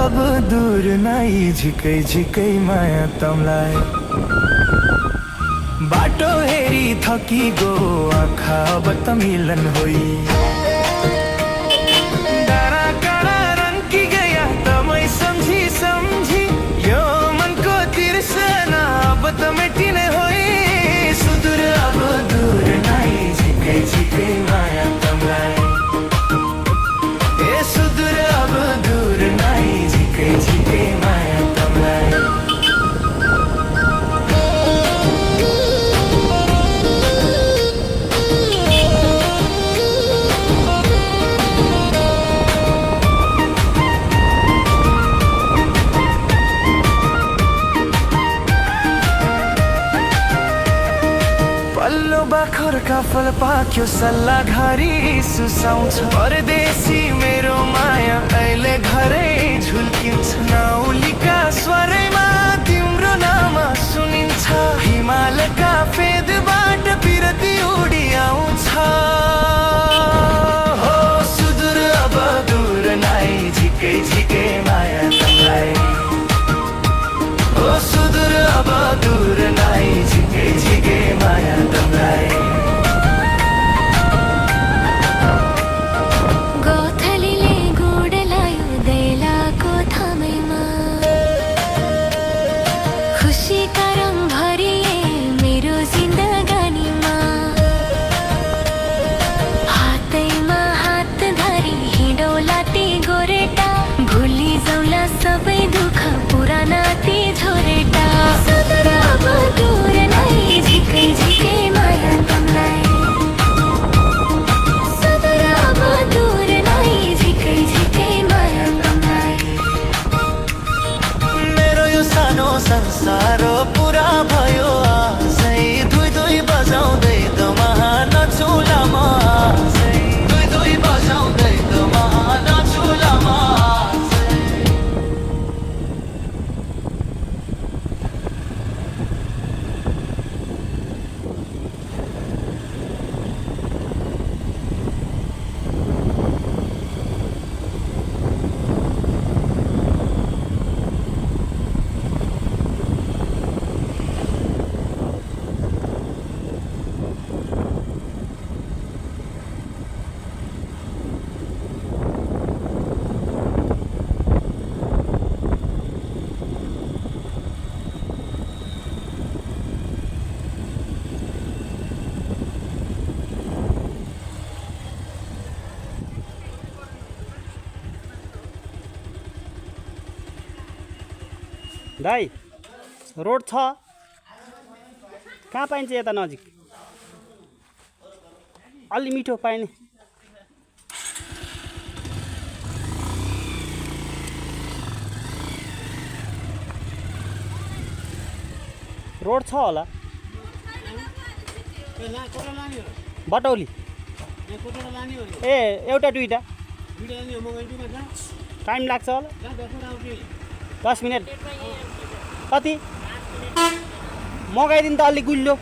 अब दूर नहीं झिकै झिकै माया तमलाई बाटो हेरी थकी गो आँखा अब त मिलन होई डाँडा काँडा रन्की गया तमै सम्झी सम्झी यो मनको तिर्सना अब त मेटिने होई सुदूर अब दूर नहीं झिकै झिकै माया तमलाई ए सुदूर अब दूर नहीं झिकै झिकै माया तमलाई पल्लो बाखरका फल पाक्यो सल्लाह घरी सुसाउँछ परदेशी मेरो माया अहिले घरै झुल्किन्छ नौलीका स्वरैमा तिम्रो नाम सुनिन्छ हिमालका फेदबाट पिरती उडी आउँछ हो सुदूर अब दूर नाइ झिकै झिकै माया तमलाई हो सुदूर अब दूर नाइ झिकै झिकै माया तमलाई गोथलीले गुड लायो दैलाको थामैमा खुसीका रङ भरिए मेरो जिन्दगानीमा हातैमा हात धरी हिँडौला ती गोरेटा भुली जाउला सबै दुःख पुराना ती झोरेटा सुदूर अब दूर नै झिकै झिकै माया तमलाई सुदूर अब दूर नै झिकै झिकै माया तमलाई मेरो यो सानो संसार पुरा भयो आजै दुई दुई बजाउँदै दमाहा नचुला म आजै दुई दुई बजाउँदै दमाहा नचुला म आजै दाइ रोड छ कहाँ पाइन्छ यता नजिक अलि मिठो पाइने रोड छ होला बटौली ए एउटा दुईटा टाइम लाग्छ होला 10 मिनट कति मगाइदिनु त अलि गुल्लो